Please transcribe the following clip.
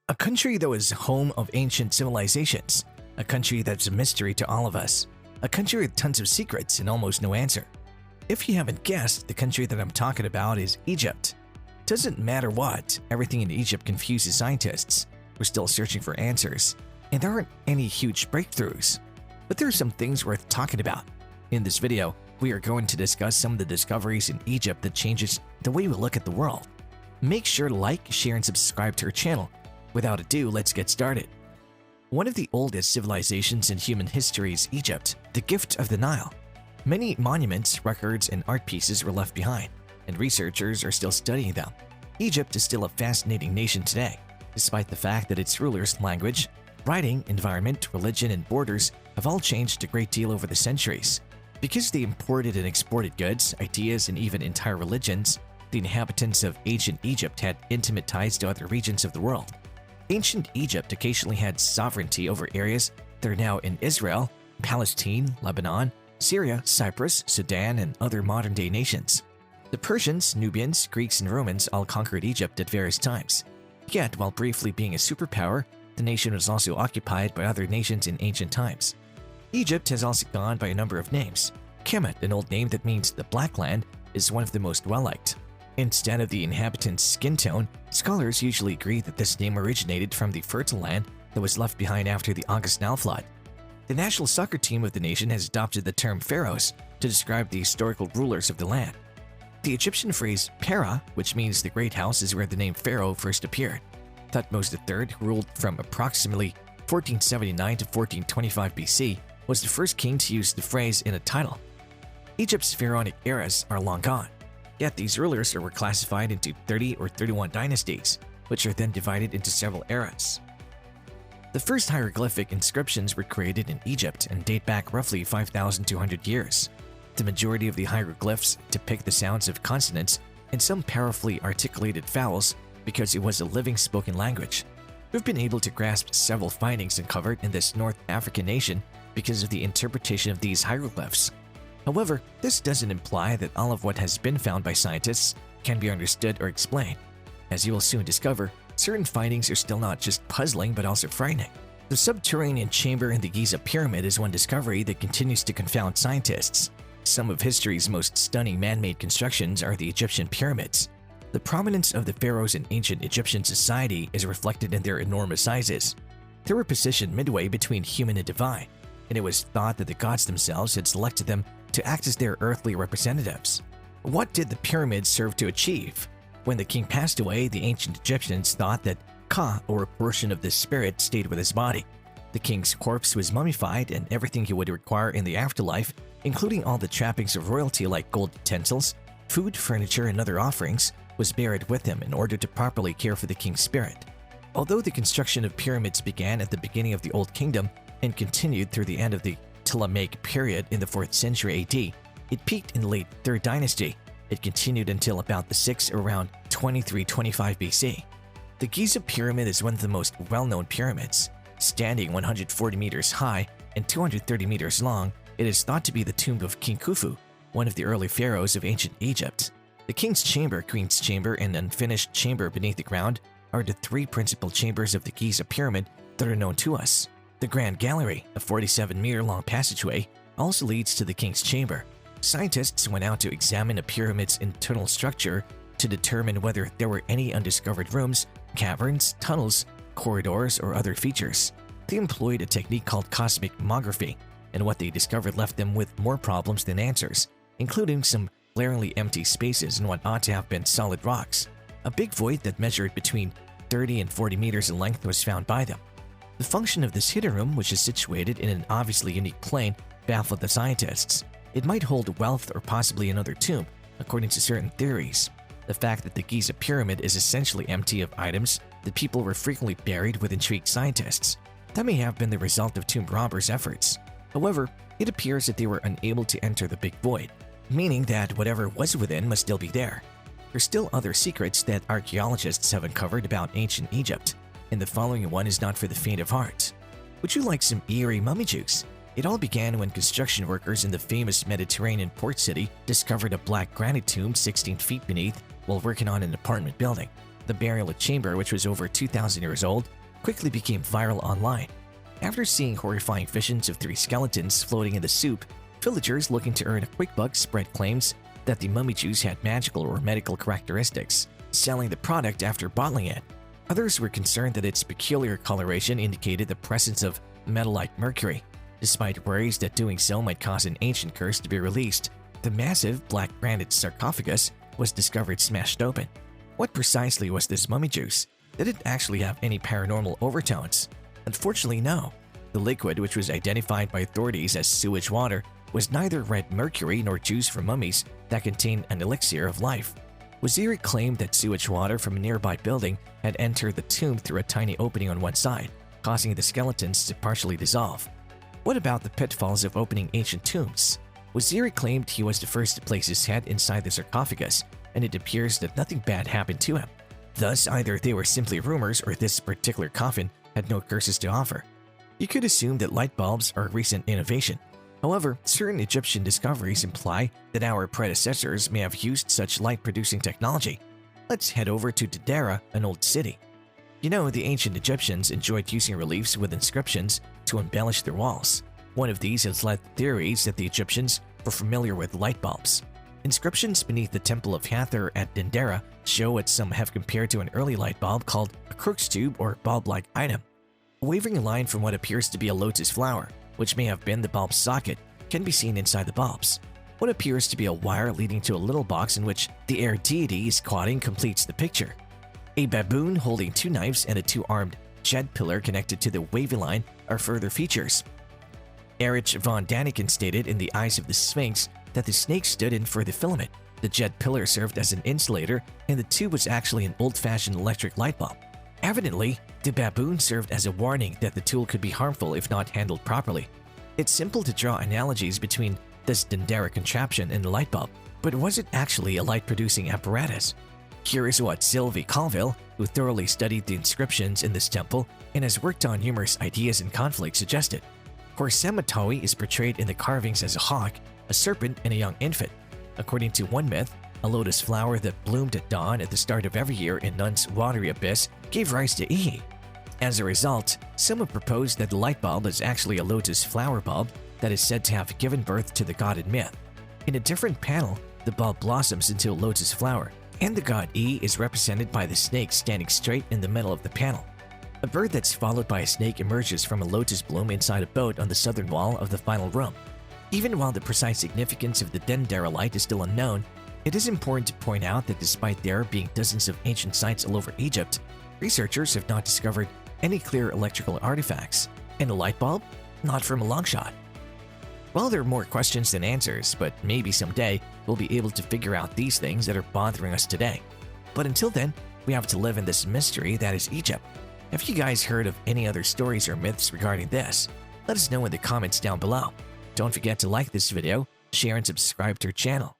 A country that was home of ancient civilizations. A country that's a mystery to all of us. A country with tons of secrets and almost no answer. If you haven't guessed, the country that I'm talking about is Egypt. Doesn't matter what, everything in Egypt confuses scientists. We're still searching for answers, and there aren't any huge breakthroughs. But there are some things worth talking about. In this video, we are going to discuss some of the discoveries in Egypt that changes the way we look at the world. Make sure to like, share, and subscribe to our channel. Without ado, let's get started. One of the oldest civilizations in human history is Egypt, the gift of the Nile. Many monuments, records, and art pieces were left behind, and researchers are still studying them. Egypt is still a fascinating nation today, despite the fact that its rulers' language, writing, environment, religion, and borders have all changed a great deal over the centuries. Because they imported and exported goods, ideas, and even entire religions, the inhabitants of ancient Egypt had intimate ties to other regions of the world. Ancient Egypt occasionally had sovereignty over areas that are now in Israel, Palestine, Lebanon, Syria, Cyprus, Sudan, and other modern-day nations. The Persians, Nubians, Greeks, and Romans all conquered Egypt at various times. Yet, while briefly being a superpower, the nation was also occupied by other nations in ancient times. Egypt has also gone by a number of names. Kemet, an old name that means the Black Land, is one of the most well-liked. Instead of the inhabitants' skin tone, scholars usually agree that this name originated from the fertile land that was left behind after the August Nile flood. The national soccer team of the nation has adopted the term pharaohs to describe the historical rulers of the land. The Egyptian phrase "para," which means the great house, is where the name pharaoh first appeared. Thutmose III, who ruled from approximately 1479 to 1425 BC, was the first king to use the phrase in a title. Egypt's pharaonic eras are long gone. Yet these rulers were classified into 30 or 31 dynasties, which are then divided into several eras. The first hieroglyphic inscriptions were created in Egypt and date back roughly 5,200 years. The majority of the hieroglyphs depict the sounds of consonants and some powerfully articulated vowels because it was a living spoken language. We've been able to grasp several findings uncovered in this North African nation because of the interpretation of these hieroglyphs. However, this doesn't imply that all of what has been found by scientists can be understood or explained. As you will soon discover, certain findings are still not just puzzling but also frightening. The subterranean chamber in the Giza Pyramid is one discovery that continues to confound scientists. Some of history's most stunning man-made constructions are the Egyptian pyramids. The prominence of the pharaohs in ancient Egyptian society is reflected in their enormous sizes. They were positioned midway between human and divine, and it was thought that the gods themselves had selected them to act as their earthly representatives. What did the pyramids serve to achieve? When the king passed away, the ancient Egyptians thought that Ka, or a portion of the spirit, stayed with his body. The king's corpse was mummified, and everything he would require in the afterlife, including all the trappings of royalty like gold utensils, food, furniture, and other offerings, was buried with him in order to properly care for the king's spirit. Although the construction of pyramids began at the beginning of the Old Kingdom and continued through the end of the Ptolemaic period in the 4th century AD, it peaked in the late 3rd dynasty. It continued until about the 6th or around 2325 BC. The Giza Pyramid is one of the most well-known pyramids. Standing 140 meters high and 230 meters long, it is thought to be the tomb of King Khufu, one of the early pharaohs of ancient Egypt. The king's chamber, queen's chamber, and unfinished chamber beneath the ground are the three principal chambers of the Giza Pyramid that are known to us. The Grand Gallery, a 47-meter-long passageway, also leads to the king's chamber. Scientists went out to examine a pyramid's internal structure to determine whether there were any undiscovered rooms, caverns, tunnels, corridors, or other features. They employed a technique called cosmic tomography, and what they discovered left them with more problems than answers, including some glaringly empty spaces in what ought to have been solid rocks. A big void that measured between 30 and 40 meters in length was found by them. The function of this hidden room, which is situated in an obviously unique plane, baffled the scientists. It might hold wealth or possibly another tomb, according to certain theories. The fact that the Giza Pyramid is essentially empty of items that people were frequently buried with intrigued scientists. That may have been the result of tomb robbers' efforts. However, it appears that they were unable to enter the big void, meaning that whatever was within must still be there. There are still other secrets that archaeologists have uncovered about ancient Egypt, and the following one is not for the faint of heart. Would you like some eerie mummy juice? It all began when construction workers in the famous Mediterranean port city discovered a black granite tomb 16 feet beneath while working on an apartment building. The burial chamber, which was over 2,000 years old, quickly became viral online. After seeing horrifying visions of 3 skeletons floating in the soup, villagers looking to earn a quick buck spread claims that the mummy juice had magical or medical characteristics, selling the product after bottling it. Others were concerned that its peculiar coloration indicated the presence of metal-like mercury. Despite worries that doing so might cause an ancient curse to be released, the massive black granite sarcophagus was discovered smashed open. What precisely was this mummy juice? Did it actually have any paranormal overtones? Unfortunately, no. The liquid, which was identified by authorities as sewage water, was neither red mercury nor juice from mummies that contained an elixir of life. Waziri claimed that sewage water from a nearby building had entered the tomb through a tiny opening on one side, causing the skeletons to partially dissolve. What about the pitfalls of opening ancient tombs? Waziri claimed he was the first to place his head inside the sarcophagus, and it appears that nothing bad happened to him. Thus, either they were simply rumors or this particular coffin had no curses to offer. You could assume that light bulbs are a recent innovation. However, certain Egyptian discoveries imply that our predecessors may have used such light-producing technology. Let's head over to Dendera, an old city. You know, the ancient Egyptians enjoyed using reliefs with inscriptions to embellish their walls. One of these has led to theories that the Egyptians were familiar with light bulbs. Inscriptions beneath the Temple of Hathor at Dendera show what some have compared to an early light bulb called a crux tube or bulb-like item. A wavering line from what appears to be a lotus flower, which may have been the bulb's socket, can be seen inside the bulbs. What appears to be a wire leading to a little box in which the air deity is squatting completes the picture. A baboon holding 2 knives and a 2-armed jet pillar connected to the wavy line are further features. Erich von Daniken stated in The Eyes of the Sphinx that the snake stood in for the filament, the jet pillar served as an insulator, and the tube was actually an old-fashioned electric light bulb. Evidently, the baboon served as a warning that the tool could be harmful if not handled properly. It's simple to draw analogies between this Dendera contraption and the light bulb, but was it actually a light-producing apparatus? Here is what Sylvie Colville, who thoroughly studied the inscriptions in this temple and has worked on numerous ideas and conflicts, suggested. Horsematoe is portrayed in the carvings as a hawk, a serpent, and a young infant. According to one myth, a lotus flower that bloomed at dawn at the start of every year in Nun's watery abyss gave rise to Ihi. As a result, some have proposed that the light bulb is actually a lotus flower bulb that is said to have given birth to the god in myth. In a different panel, the bulb blossoms into a lotus flower, and the god E is represented by the snake standing straight in the middle of the panel. A bird that's followed by a snake emerges from a lotus bloom inside a boat on the southern wall of the final room. Even while the precise significance of the Dendera light is still unknown, it is important to point out that despite there being dozens of ancient sites all over Egypt, researchers have not discovered any clear electrical artifacts, and a light bulb? Not from a long shot. Well, there are more questions than answers, but maybe someday we'll be able to figure out these things that are bothering us today. But until then, we have to live in this mystery that is Egypt. Have you guys heard of any other stories or myths regarding this? Let us know in the comments down below. Don't forget to like this video, share, and subscribe to our channel.